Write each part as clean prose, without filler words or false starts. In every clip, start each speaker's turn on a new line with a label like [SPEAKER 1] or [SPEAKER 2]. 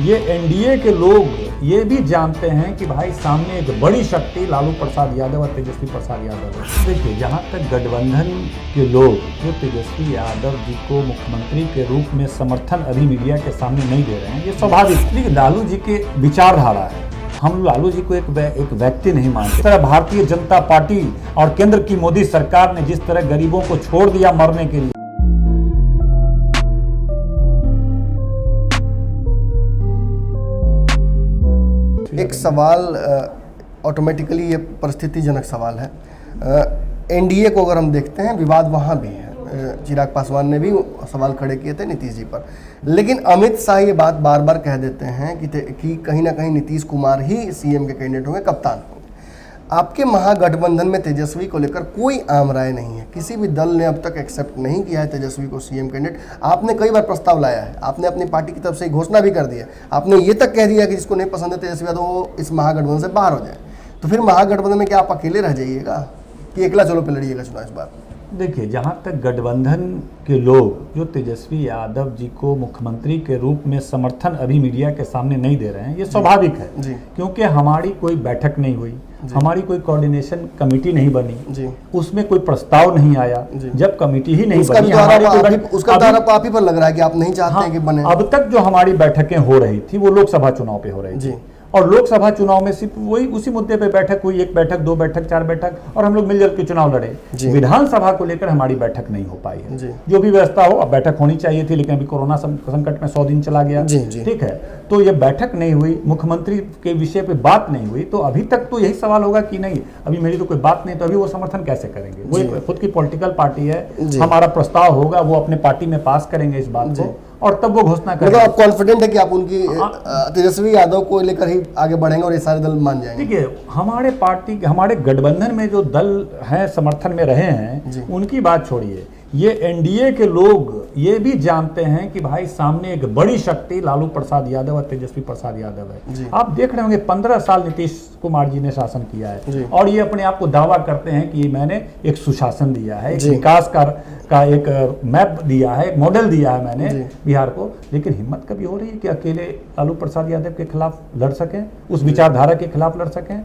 [SPEAKER 1] ये एनडीए के लोग ये भी जानते हैं कि भाई सामने एक बड़ी शक्ति लालू प्रसाद यादव और तेजस्वी प्रसाद यादव है। देखिए, जहाँ तक गठबंधन के लोग जो तेजस्वी यादव जी को मुख्यमंत्री के रूप में समर्थन अभी मीडिया के सामने नहीं दे रहे हैं, ये स्वाभाविक लालू जी के विचारधारा है। हम लालू जी को एक व्यक्ति नहीं मानते। इस तरह भारतीय जनता पार्टी और केंद्र की मोदी सरकार ने जिस तरह गरीबों को छोड़ दिया मरने के लिए,
[SPEAKER 2] एक सवाल ऑटोमेटिकली ये परिस्थितिजनक सवाल है। एनडीए को अगर हम देखते हैं, विवाद वहाँ भी है। चिराग पासवान ने भी सवाल खड़े किए थे नीतीश जी पर, लेकिन अमित शाह ये बात बार बार कह देते हैं कि कहीं ना कहीं नीतीश कुमार ही सीएम के कैंडिडेट होंगे, कप्तान होंगे। आपके महागठबंधन में तेजस्वी को लेकर कोई आम राय नहीं है, किसी भी दल ने अब तक एक्सेप्ट नहीं किया है तेजस्वी को सीएम कैंडिडेट। आपने कई बार प्रस्ताव लाया है, आपने अपनी पार्टी की तरफ से घोषणा भी कर दी है, आपने ये तक कह दिया कि जिसको नहीं पसंद है तेजस्वी यादव वो इस महागठबंधन से बाहर हो जाए। तो फिर महागठबंधन में क्या आप अकेले रह जाइएगा कि एकला चलो पे लड़िएगा चुनाव इस बार?
[SPEAKER 1] देखिए, जहाँ तक गठबंधन के लोग जो तेजस्वी यादव जी को मुख्यमंत्री के रूप में समर्थन अभी मीडिया के सामने नहीं दे रहे हैं, ये स्वाभाविक है क्योंकि हमारी कोई बैठक नहीं हुई, हमारी कोई कोऑर्डिनेशन कमेटी नहीं बनी, उसमें कोई प्रस्ताव नहीं आया। जब कमेटी ही नहीं बनी,
[SPEAKER 2] उसका आरोप आप ही पर लग रहा है कि आप नहीं चाहते हैं कि बने।
[SPEAKER 1] अब तक जो हमारी बैठकें हो रही थी वो लोकसभा चुनाव पे हो रही थी, और लोकसभा चुनाव में सिर्फ वही उसी मुद्दे पे बैठक हुई, 1 बैठक 2 बैठक 4 बैठक, और हम लोग मिलजुल के चुनाव लड़े। विधानसभा को लेकर हमारी बैठक नहीं हो पाई है। जो भी व्यवस्था हो, अब बैठक होनी चाहिए थी, लेकिन अभी कोरोना संकट में 100 दिन चला गया। ठीक है, तो ये बैठक नहीं हुई, मुख्यमंत्री के विषय पे बात नहीं हुई, तो अभी तक तो यही सवाल होगा कि नहीं, अभी मेरी तो कोई बात नहीं, तो अभी वो समर्थन कैसे करेंगे? वो खुद की पॉलिटिकल पार्टी है, हमारा प्रस्ताव होगा, वो अपने पार्टी में पास करेंगे इस बात को, और तब वो घोषणा करेंगे।
[SPEAKER 2] मतलब आप कॉन्फिडेंट है कि आप उनकी तेजस्वी यादव को लेकर ही आगे बढ़ेंगे और ये सारे दल मान जाएंगे?
[SPEAKER 1] देखिए, हमारे गठबंधन में जो दल हैं समर्थन में रहे हैं, उनकी बात छोड़िए, ये एनडीए के लोग ये भी जानते हैं कि भाई सामने एक बड़ी शक्ति लालू प्रसाद यादव और तेजस्वी प्रसाद यादव है। आप देख रहे होंगे 15 साल नीतीश कुमार जी ने शासन किया है, और ये अपने आप को दावा करते हैं कि मैंने एक सुशासन दिया है, एक विकास का एक मैप दिया है, एक मॉडल दिया है मैंने बिहार को। लेकिन हिम्मत कभी हो रही है कि अकेले लालू प्रसाद यादव के खिलाफ लड़ सकें, उस विचारधारा के खिलाफ लड़ सकें?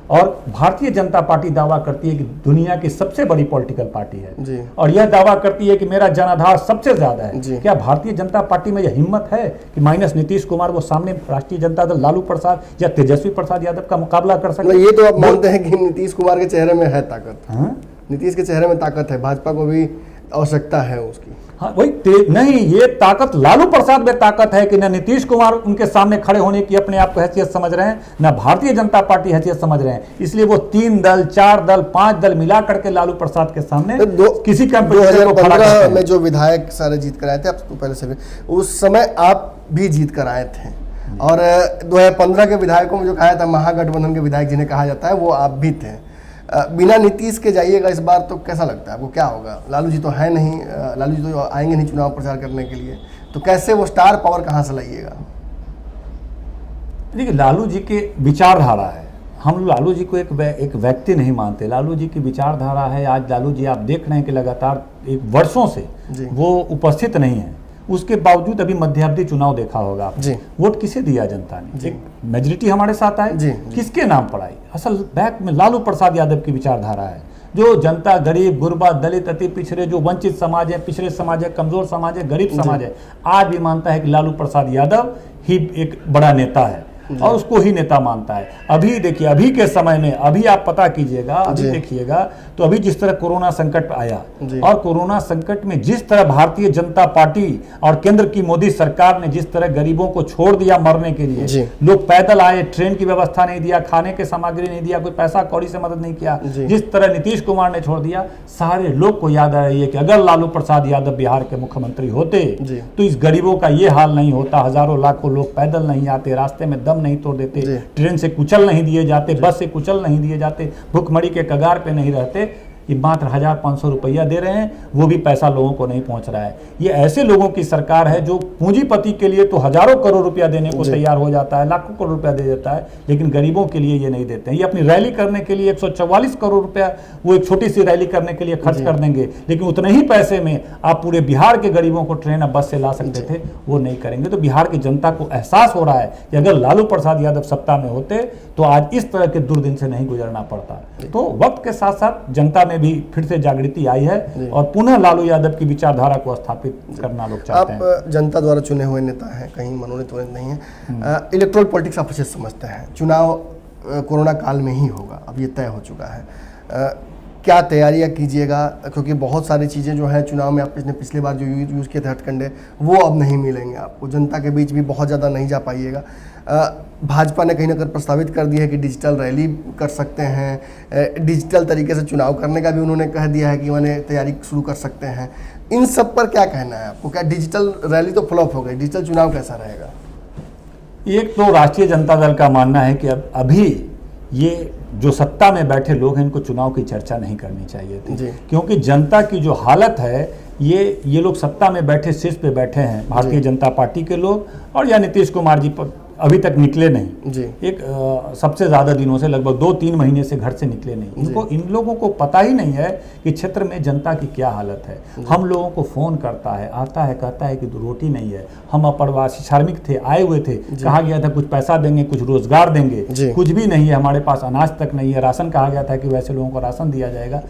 [SPEAKER 1] और भारतीय जनता पार्टी दावा करती है कि दुनिया की सबसे बड़ी पॉलिटिकल पार्टी है, और यह दावा करती है कि मेरा जनाधार सबसे ज्यादा है। क्या भारतीय जनता पार्टी में यह हिम्मत है कि माइनस नीतीश कुमार वो सामने राष्ट्रीय जनता दल लालू प्रसाद या तेजस्वी प्रसाद यादव का मुकाबला कर सके?
[SPEAKER 2] ये तो आप मानते हैं कि नीतीश कुमार के चेहरे में है ताकत? नीतीश के चेहरे में ताकत है, भाजपा को भी आवश्यकता है उसकी।
[SPEAKER 1] हाँ, वही नहीं, ये ताकत लालू प्रसाद में ताकत है कि न नीतीश कुमार उनके सामने खड़े होने की अपने आप को हैसियत समझ रहे हैं, न भारतीय जनता पार्टी हैसियत समझ रहे हैं। इसलिए वो 3 दल 4 दल 5 दल मिला करके लालू प्रसाद के सामने किसी कंपटीशन को खड़ा करते हैं।
[SPEAKER 2] में जो विधायक सारे जीत कर आए थे, अब तो पहले से भी उस समय आप भी जीत कर आए थे, और 2015 के विधायकों में जो कहा था महागठबंधन के विधायक जिन्हें कहा जाता है, वो आप भी थे। बिना नीतीश के जाइएगा इस बार, तो कैसा लगता है आपको? क्या होगा? लालू जी तो है नहीं, लालू जी तो आएंगे नहीं चुनाव प्रचार करने के लिए, तो कैसे वो स्टार पावर कहाँ से लाइएगा?
[SPEAKER 1] देखिए, लालू जी के विचारधारा है, हम लालू जी को एक व्यक्ति नहीं मानते, लालू जी की विचारधारा है। आज लालू जी आप देख रहे हैं कि लगातार वर्षों से वो उपस्थित नहीं है, उसके बावजूद अभी मध्यावधि चुनाव देखा होगा, वोट किसे दिया जनता ने? एक मेजोरिटी हमारे साथ आई, किसके नाम पर आई? असल बैक में लालू प्रसाद यादव की विचारधारा है, जो जनता, गरीब, गुरबा, दलित, अति पिछड़े, जो वंचित समाज है, पिछड़े समाज है, कमजोर समाज है, गरीब समाज है, आज भी मानता है कि लालू प्रसाद यादव ही एक बड़ा नेता है, और उसको ही नेता मानता है। अभी देखिए, अभी के समय में, अभी आप पता कीजिएगा, अभी देखिएगा, तो अभी जिस तरह कोरोना संकट आया, और कोरोना संकट में जिस तरह भारतीय जनता पार्टी और केंद्र की मोदी सरकार ने जिस तरह गरीबों को छोड़ दिया मरने के लिए, लोग पैदल आए, ट्रेन की व्यवस्था नहीं दिया, खाने की सामग्री नहीं दिया, कोई पैसा कौड़ी से मदद नहीं किया, जिस तरह नीतीश कुमार ने छोड़ दिया, सारे लोग को याद आ रही है कि अगर लालू प्रसाद यादव बिहार के मुख्यमंत्री होते तो इस गरीबों का ये हाल नहीं होता, हजारों लाखों लोग पैदल नहीं आते, रास्ते में नहीं तोड़ देते, ट्रेन से कुचल नहीं दिए जाते, बस से कुचल नहीं दिए जाते, भूखमरी के कगार पे नहीं रहते। ये मात्र 1,500 रुपया दे रहे हैं, वो भी पैसा लोगों को नहीं पहुंच रहा है। ये ऐसे लोगों की सरकार है जो पूंजीपति के लिए तो हजारों करोड़ रुपया देने को तैयार हो जाता है, लाखों करोड़ रुपया दे देता है, लेकिन गरीबों के लिए ये नहीं देते हैं। ये अपनी रैली करने के लिए 144 करोड़ रुपया वो एक छोटी सी रैली करने के लिए खर्च कर देंगे, लेकिन उतने ही पैसे में आप पूरे बिहार के गरीबों को ट्रेन और बस से ला सकते थे, वो नहीं करेंगे। तो बिहार की जनता को एहसास हो रहा है कि अगर लालू प्रसाद यादव सत्ता में होते तो आज इस तरह के दुर्दिन से नहीं गुजरना पड़ता। तो वक्त के साथ साथ जनता में भी फिर से जागृति आई है और पुनः लालू यादव की विचारधारा को स्थापित करना लोग चाहते हैं।
[SPEAKER 2] आप जनता द्वारा चुने हुए नेता हैं, कहीं मनोनीत नहीं है। इलेक्ट्रल पॉलिटिक्स आप अच्छे से समझते हैं। चुनाव कोरोना काल में ही होगा, अब ये तय हो चुका है। क्या तैयारियां कीजिएगा, क्योंकि बहुत सारी चीज़ें जो है चुनाव में आपने पिछले बार जो यूज़ किए थे हथकंडे, वो अब नहीं मिलेंगे आपको, जनता के बीच भी बहुत ज़्यादा नहीं जा पाइएगा। भाजपा ने कहीं ना कहीं प्रस्तावित कर दिया है कि डिजिटल रैली कर सकते हैं, डिजिटल तरीके से चुनाव करने का भी उन्होंने कह दिया है कि उन्हें तैयारी शुरू कर सकते हैं। इन सब पर क्या कहना है आपको? क्या डिजिटल रैली तो फ्लॉप हो गई, डिजिटल चुनाव कैसा रहेगा?
[SPEAKER 1] एक तो राष्ट्रीय जनता दल का मानना है कि अब अभी ये जो सत्ता में बैठे लोग हैं इनको चुनाव की चर्चा नहीं करनी चाहिए थी, क्योंकि जनता की जो हालत है ये लोग सत्ता में बैठे शीर्ष पे बैठे हैं, भारतीय जनता पार्टी के लोग, और या नीतीश कुमार जी अभी तक निकले नहीं जी। एक सबसे ज़्यादा दिनों से लगभग 2-3 महीने से घर से निकले नहीं। इन लोगों को पता ही नहीं है कि क्षेत्र में जनता की क्या हालत है। हम लोगों को फ़ोन करता है, आता है, कहता है कि रोटी नहीं है, हम अप्रवासी श्रमिक थे, आए हुए थे, कहा गया था कुछ पैसा देंगे, कुछ रोजगार देंगे, कुछ भी नहीं है, हमारे पास अनाज तक नहीं है, राशन कहा गया था कि वैसे लोगों को राशन दिया जाएगा।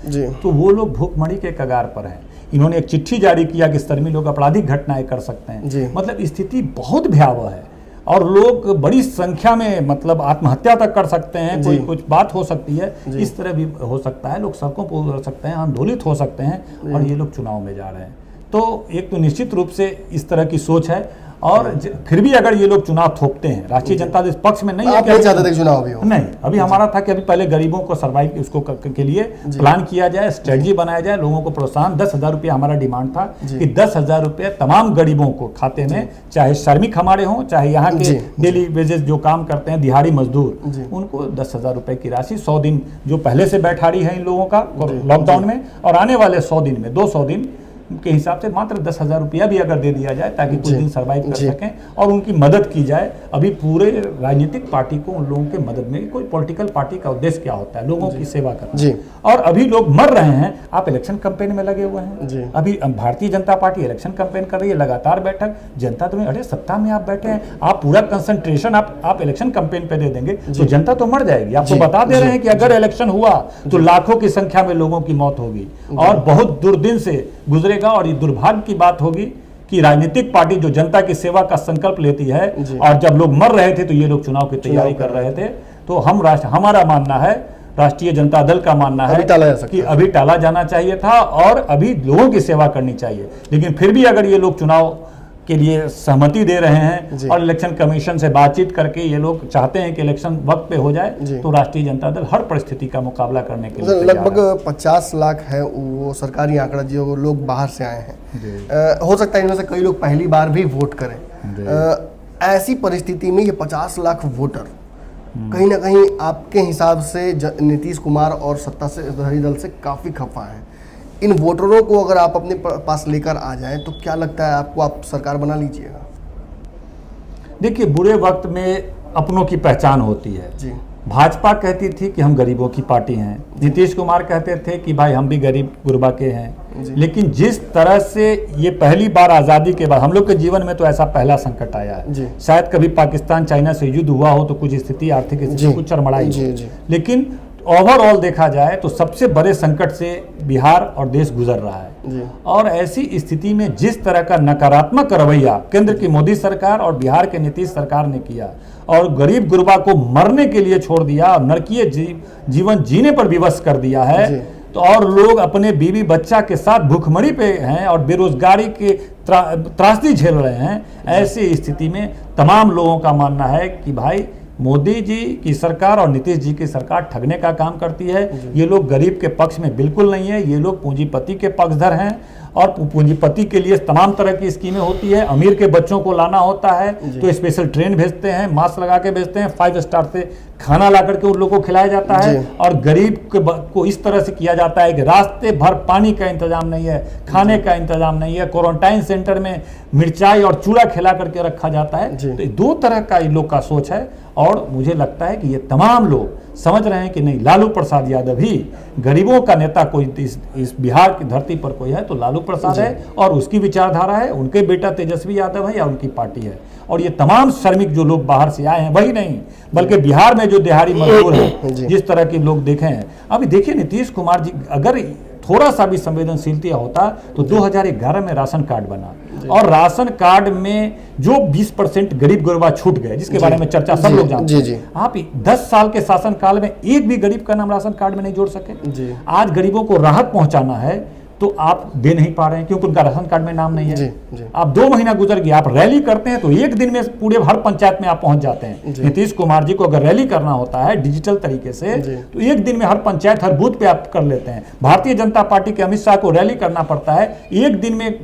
[SPEAKER 1] तो वो लोग भूखमरी के कगार पर हैं। इन्होंने एक चिट्ठी जारी किया कि स्तर्मी लोग आपराधिक घटनाएं कर सकते हैं। मतलब स्थिति बहुत भयावह है और लोग बड़ी संख्या में मतलब आत्महत्या तक कर सकते हैं, कोई कुछ बात हो सकती है, इस तरह भी हो सकता है, लोग सड़कों पर उतर सकते हैं, आंदोलित हो सकते हैं, और ये लोग चुनाव में जा रहे हैं। तो एक तो निश्चित रूप से इस तरह की सोच है, और फिर भी अगर ये लोग चुनाव थोपते हैं, राष्ट्रीय जनता दल पक्ष में नहीं है कि
[SPEAKER 2] चुनाव भी हो,
[SPEAKER 1] नहीं, अभी हमारा था कि अभी पहले गरीबों को सर्वाइव उसको के लिए प्लान किया जाए, स्ट्रेटजी बनाया जाए, लोगों को प्रोत्साहन। 10,000 रुपया हमारा डिमांड था कि 10,000 रुपया तमाम गरीबों को खाते में, चाहे श्रमिक हमारे हों, चाहे यहाँ के डेली वेजेस जो काम करते हैं, दिहाड़ी मजदूर, उनको 10,000 रुपए की राशि 100 दिन जो पहले से बैठाड़ी है इन लोगों का लॉकडाउन में, और आने वाले 100 दिन में 200 दिन के हिसाब से मात्र 10,000 रुपया भी अगर दे दिया जाए ताकि कुछ दिन सर्वाइव कर सकें और उनकी मदद की जाए। अभी पूरे राजनीतिक पार्टी को उन लोगों के मदद में, कोई पॉलिटिकल पार्टी का उद्देश्य क्या होता है? लोगों की सेवा करना। और अभी लोग मर रहे हैं, आप इलेक्शन कैंपेन में लगे हुए हैं। अभी Bharatiya Janata party election campaign कर रही है, लगातार बैठक, जनता तुम्हें, अरे सत्ता में आप बैठे हैं, आप पूरा कंसंट्रेशन आप इलेक्शन कैंपेन पे दे देंगे तो जनता तो मर जाएगी। आपको बता दे रहे हैं कि अगर इलेक्शन हुआ तो लाखों की संख्या में लोगों की मौत होगी और बहुत दुर्दिन से गुजरेगा। और ये दुर्भाग्य की बात होगी कि राजनीतिक पार्टी जो जनता की सेवा का संकल्प लेती है, और जब लोग मर रहे थे तो ये लोग चुनाव की तैयारी कर रहे थे। तो हमारा मानना है, राष्ट्रीय जनता दल का मानना है कि अभी टाला जाना चाहिए था और अभी लोगों की सेवा करनी चाहिए। लेकिन फिर भी अगर ये लोग चुनाव के लिए सहमति दे रहे हैं और इलेक्शन कमीशन से बातचीत करके ये लोग चाहते हैं कि इलेक्शन वक्त पे हो जाए, तो राष्ट्रीय जनता दल हर परिस्थिति का मुकाबला करने के लिए
[SPEAKER 2] लगभग 50 लाख है वो सरकारी आंकड़ा जो लोग बाहर से आए हैं। हो सकता है इनमें से कई लोग पहली बार भी वोट करें। ऐसी परिस्थिति में ये 50 लाख वोटर कहीं ना कहीं आपके हिसाब से नीतीश कुमार और सत्ताधारी दल से काफ़ी खफा हैं। इन वोटरों को अगर आप अपने पास लेकर आ जाएं तो क्या लगता है आपको, आप सरकार बना लीजिएगा?
[SPEAKER 1] देखिए, बुरे वक्त में अपनों की पहचान होती है जी। भाजपा कहती थी कि हम गरीबों की पार्टी हैं, नीतीश कुमार कहते थे कि भाई हम भी गरीब गुरबा के हैं। लेकिन जिस तरह से ये पहली बार आज़ादी के बाद हम लोग के जीवन में तो ऐसा पहला संकट आया है, शायद कभी पाकिस्तान चाइना से युद्ध हुआ हो तो कुछ स्थिति, आर्थिक स्थिति कुछ चरमराई हो, लेकिन ओवरऑल देखा जाए तो सबसे बड़े संकट से बिहार और देश गुजर रहा है। और ऐसी स्थिति में जिस तरह का नकारात्मक रवैया केंद्र की मोदी सरकार और बिहार के नीतीश सरकार ने किया और गरीब गुरबा को मरने के लिए छोड़ दिया और नरकीय जीवन जीने पर विवश कर दिया है, तो और लोग अपने बीवी बच्चा के साथ भूखमरी पे हैं और बेरोजगारी के त्रासदी झेल रहे हैं, ऐसी स्थिति में तमाम लोगों का मानना है कि भाई मोदी जी की सरकार और नीतीश जी की सरकार ठगने का काम करती है। ये लोग गरीब के पक्ष में बिल्कुल नहीं है, ये लोग पूंजीपति के पक्षधर हैं और पूंजीपति के लिए तमाम तरह की स्कीमें होती है। अमीर के बच्चों को लाना होता है तो स्पेशल ट्रेन भेजते हैं, मास्क लगा के भेजते हैं, 5 स्टार से खाना ला करके उन लोगों को खिलाया जाता है। और गरीब को इस तरह से किया जाता है कि रास्ते भर पानी का इंतजाम नहीं है, खाने का इंतजाम नहीं है, क्वारंटाइन सेंटर में मिर्चाई और चूड़ा खिला करके रखा जाता है। तो ये 2 तरह का इन लोग का सोच है। और मुझे लगता है कि ये तमाम लोग समझ रहे हैं कि नहीं, लालू प्रसाद यादव ही गरीबों का नेता कोई इस बिहार की धरती पर कोई है तो लालू प्रसाद है, और उसकी विचारधारा है, उनके बेटा तेजस्वी यादव है या उनकी पार्टी है। और ये तमाम श्रमिक जो लोग बाहर से आए हैं वही नहीं, बल्कि बिहार में जो दिहाड़ी मजदूर हैं, जिस तरह के लोग देखे हैं। अभी देखिए नीतीश कुमार जी अगर थोड़ा सा भी संवेदनशीलता होता तो 2011 में राशन कार्ड बना, और राशन कार्ड में जो 20% गरीब गुरबा छूट गए, जिसके बारे में चर्चा सब लोग जानते हैं। आप 10 साल के शासन काल में एक भी गरीब का नाम राशन कार्ड में नहीं जोड़ सके। आज गरीबों को राहत पहुंचाना है तो आप दे नहीं पा रहे हैं क्योंकि उनका राशन कार्ड में नाम नहीं है। आप 2 महीना गुजर गया, आप रैली करते हैं तो एक दिन में पूरे हर पंचायत में आप पहुंच जाते हैं। नीतीश कुमार जी को अगर रैली करना होता है डिजिटल तरीके से तो एक दिन में हर पंचायत हर बूथ पे आप कर लेते हैं। भारतीय जनता पार्टी के अमित शाह को रैली करना पड़ता है, एक दिन में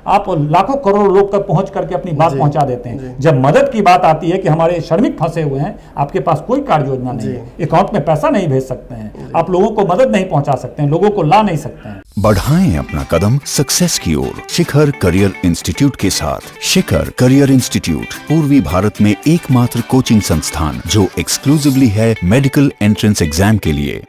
[SPEAKER 1] आप लाखों करोड़ लोग तक पहुंच करके अपनी बात पहुंचा देते हैं। जब मदद की बात आती है कि हमारे श्रमिक फंसे हुए हैं, आपके पास कोई कार्य योजना नहीं है, अकाउंट में पैसा नहीं भेज सकते हैं, आप लोगों को मदद नहीं पहुंचा सकते हैं, लोगों को ला नहीं सकते हैं।
[SPEAKER 3] बढ़ाएं अपना कदम सक्सेस की ओर शिखर करियर इंस्टीट्यूट के साथ। शिखर करियर इंस्टीट्यूट पूर्वी भारत में एकमात्र कोचिंग संस्थान जो एक्सक्लूसिवली है मेडिकल एंट्रेंस एग्जाम के लिए।